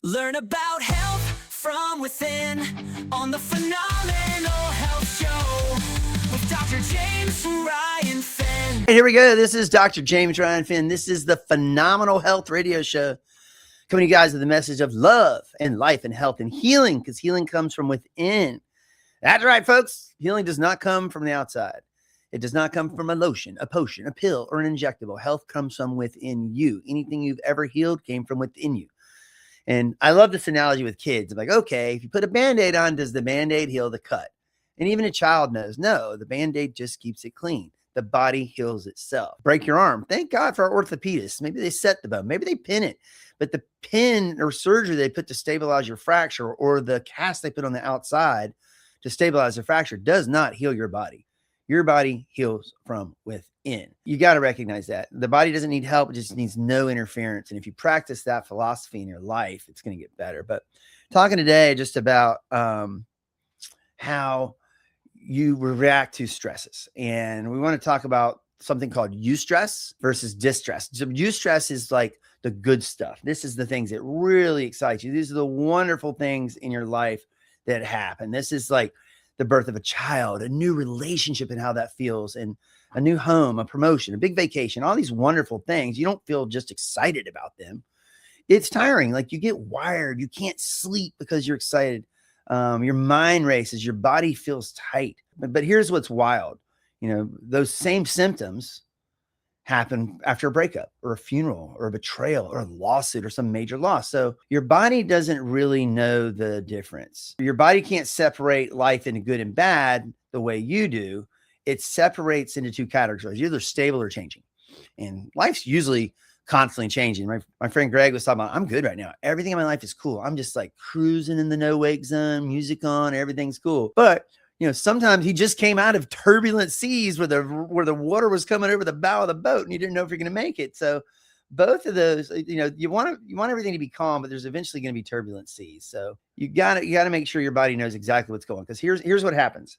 Learn about health from within on the Phenomenal Health Show with Dr. James Ryan Finn. And here we go. This is Dr. James Ryan Finn. This is the Phenomenal Health Radio Show, coming to you guys with a message of love and life and health and healing, because healing comes from within. That's right, folks. Healing does not come from the outside. It does not come from a lotion, a potion, a pill, or an injectable. Health comes from within you. Anything you've ever healed came from within you. And I love this analogy with kids. I'm like, okay, if you put a Band-Aid on, does the Band-Aid heal the cut? And even a child knows, no, the Band-Aid just keeps it clean. The body heals itself. Break your arm. Thank God for our orthopedists. Maybe they set the bone. Maybe they pin it. But the pin or surgery they put to stabilize your fracture, or the cast they put on the outside to stabilize the fracture, does not heal your body. Your body heals from within. You got to recognize that. The body doesn't need help. It just needs no interference. And if you practice that philosophy in your life, it's going to get better. But talking today just about how you react to stresses. And we want to talk about something called eustress versus distress. So eustress is like the good stuff. This is the things that really excite you. These are the wonderful things in your life that happen. This is like the birth of a child, a new relationship and how that feels, and a new home, a promotion, a big vacation, all these wonderful things. You don't feel just excited about them. It's tiring. Like, you get wired. You can't sleep because you're excited. Your mind races. Your body feels tight. But here's what's wild. You know, those same symptoms happen after a breakup or a funeral or a betrayal or a lawsuit or some major loss. So your body doesn't really know the difference. Your body can't separate life into good and bad the way you do. It separates into two categories, either stable or changing. And life's usually constantly changing. My friend Greg was talking about, I'm good right now. Everything in my life is cool. I'm just like cruising in the no wake zone, music on, everything's cool. But sometimes he just came out of turbulent seas where the water was coming over the bow of the boat, and you didn't know if you're going to make it. So both of those, you want everything to be calm, but there's eventually going to be turbulent seas. So you got to make sure your body knows exactly what's going on. Because here's what happens.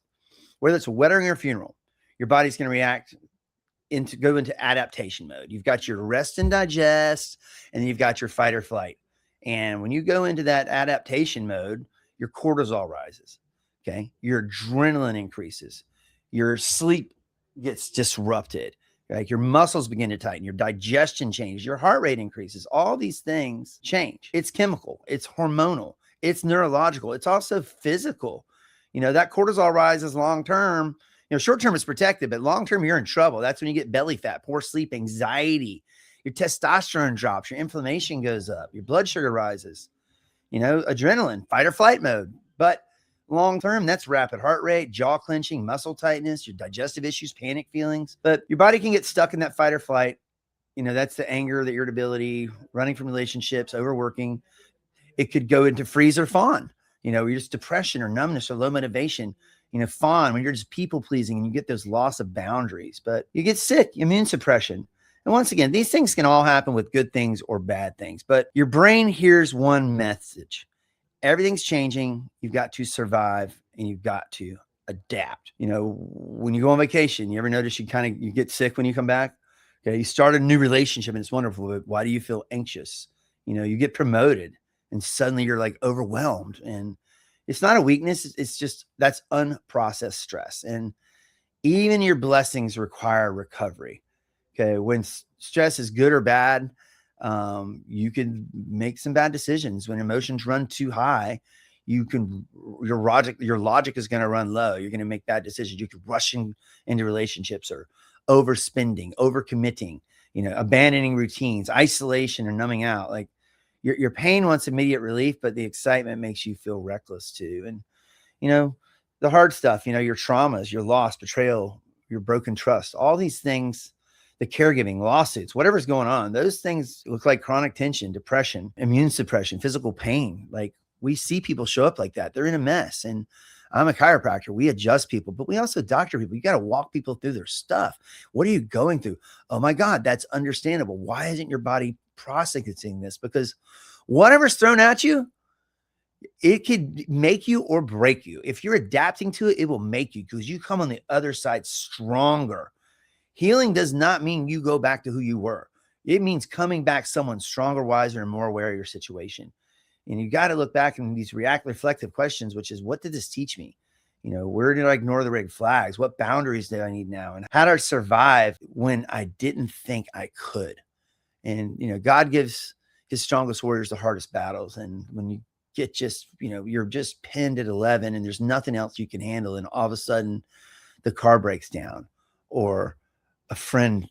Whether it's a wedding or a funeral, your body's going to go into adaptation mode. You've got your rest and digest, and then you've got your fight or flight. And when you go into that adaptation mode, your cortisol rises. Okay. Your adrenaline increases. Your sleep gets disrupted. Right? Your muscles begin to tighten. Your digestion changes. Your heart rate increases. All these things change. It's chemical. It's hormonal. It's neurological. It's also physical. That cortisol rises long term. Short term is protected, but long term you're in trouble. That's when you get belly fat, poor sleep, anxiety. Your testosterone drops. Your inflammation goes up. Your blood sugar rises. Adrenaline, fight or flight mode. But long term, that's rapid heart rate, jaw clenching, muscle tightness, your digestive issues, panic feelings. But your body can get stuck in that fight or flight. That's the anger, the irritability, running from relationships, overworking. It could go into freeze or fawn. You're just depression or numbness or low motivation. Fawn, when you're just people pleasing and you get those loss of boundaries. But you get sick, immune suppression. And once again, these things can all happen with good things or bad things. But your brain hears one message. Everything's changing. You've got to survive and you've got to adapt. When you go on vacation, you ever notice you get sick when you come back? Okay. You start a new relationship and it's wonderful, but why do you feel anxious? You get promoted and suddenly you're like overwhelmed, and it's not a weakness. It's just, that's unprocessed stress. And even your blessings require recovery. Okay. When stress is good or bad, you can make some bad decisions. When emotions run too high, your logic is going to run low. You're going to make bad decisions. You could rush into relationships, or overspending, overcommitting, abandoning routines, isolation, or numbing out. Like your pain wants immediate relief, but the excitement makes you feel reckless too. And, the hard stuff, your traumas, your loss, betrayal, your broken trust, all these things, the caregiving, lawsuits, whatever's going on, those things look like chronic tension, depression, immune suppression, physical pain. Like, we see people show up like that. They're in a mess. And I'm a chiropractor. We adjust people, but we also doctor people. You got to walk people through their stuff. What are you going through? Oh my God, that's understandable. Why isn't your body processing this? Because whatever's thrown at you, it could make you or break you. If you're adapting to it, it will make you, because you come on the other side stronger. Healing does not mean you go back to who you were. It means coming back someone stronger, wiser, and more aware of your situation. And you got to look back in these reflective questions, which is, what did this teach me? Where did I ignore the red flags? What boundaries do I need now? And how did I survive when I didn't think I could? And, God gives his strongest warriors the hardest battles. And when you get you're just pinned at 11 and there's nothing else you can handle. And all of a sudden the car breaks down, or a friend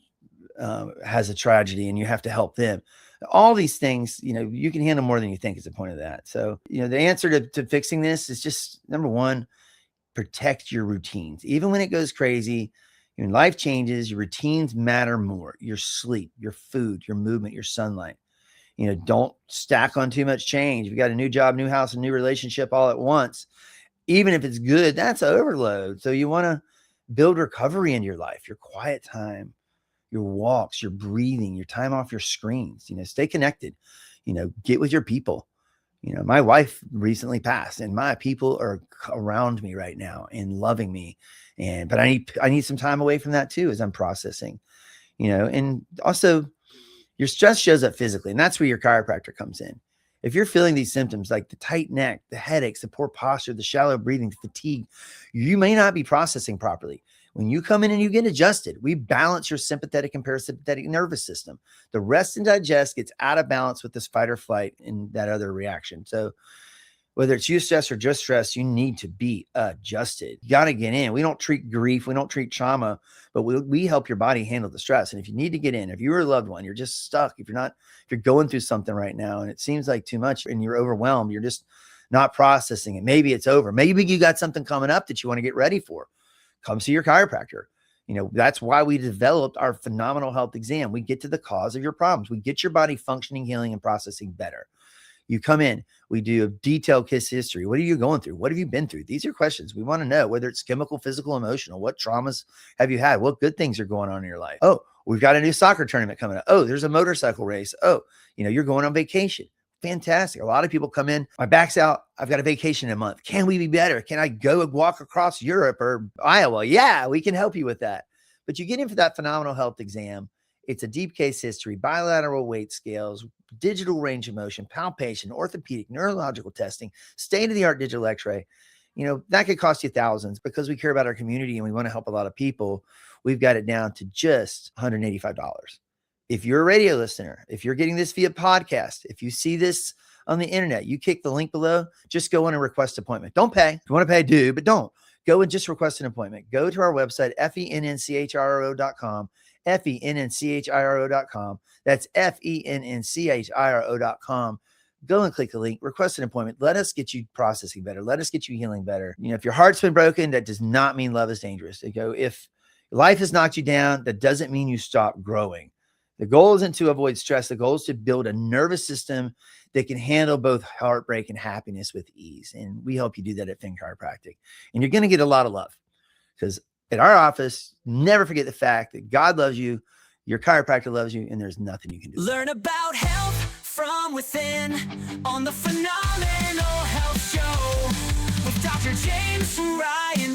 has a tragedy and you have to help them. All these things, you can handle more than you think is the point of that. So, the answer to fixing this is just, number one, protect your routines. Even when it goes crazy, your life changes, your routines matter more. Your sleep, your food, your movement, your sunlight. Don't stack on too much change. If you got a new job, new house, a new relationship all at once, even if it's good, that's overload. So you want to build recovery into your life, your quiet time, your walks, your breathing, your time off your screens. Stay connected, get with your people. My wife recently passed and my people are around me right now and loving me. But I need some time away from that too, as I'm processing, and also your stress shows up physically, and that's where your chiropractor comes in. If you're feeling these symptoms like the tight neck, the headaches, the poor posture, the shallow breathing, the fatigue, you may not be processing properly. When you come in and you get adjusted, we balance your sympathetic and parasympathetic nervous system. The rest and digest gets out of balance with this fight or flight and that other reaction. So whether it's eustress or just stress, you need to be adjusted. You got to get in. We don't treat grief. We don't treat trauma, but we help your body handle the stress. And if you need to get in, if you're a loved one, you're just stuck, if you're going through something right now and it seems like too much and you're overwhelmed, you're just not processing it. Maybe it's over. Maybe you got something coming up that you want to get ready for. Come see your chiropractor. That's why we developed our phenomenal health exam. We get to the cause of your problems. We get your body functioning, healing, and processing better. You come in, we do a detailed case history. What are you going through? What have you been through? These are questions we want to know, whether it's chemical, physical, emotional. What traumas have you had? What good things are going on in your life? Oh, we've got a new soccer tournament coming up. Oh, there's a motorcycle race. Oh, you're going on vacation. Fantastic. A lot of people come in, my back's out, I've got a vacation in a month. Can we be better? Can I go and walk across Europe or Iowa? Yeah, we can help you with that. But you get in for that phenomenal health exam. It's a deep case history, bilateral weight scales, digital range of motion, palpation, orthopedic, neurological testing, state-of-the-art digital x-ray. That could cost you thousands. Because we care about our community and we want to help a lot of people, we've got it down to just $185. If you're a radio listener, if you're getting this via podcast, if you see this on the internet, you click the link below, just go on and request an appointment. Don't pay. If you want to pay, do, but don't. Go and just request an appointment. Go to our website, FENNCHIRO.com, FENNCHIRO.com. That's FENNCHIRO.com. Go and click the link, request an appointment. Let us get you processing better. Let us get you healing better. If your heart's been broken, that does not mean love is dangerous. If life has knocked you down, that doesn't mean you stop growing. The goal isn't to avoid stress. The goal is to build a nervous system that can handle both heartbreak and happiness with ease. And we help you do that at Finn Chiropractic. And you're going to get a lot of love, because at our office, never forget the fact that God loves you, your chiropractor loves you, and there's nothing you can do. Learn about health from within on the Phenomenal Health Show with Dr. James Ryan.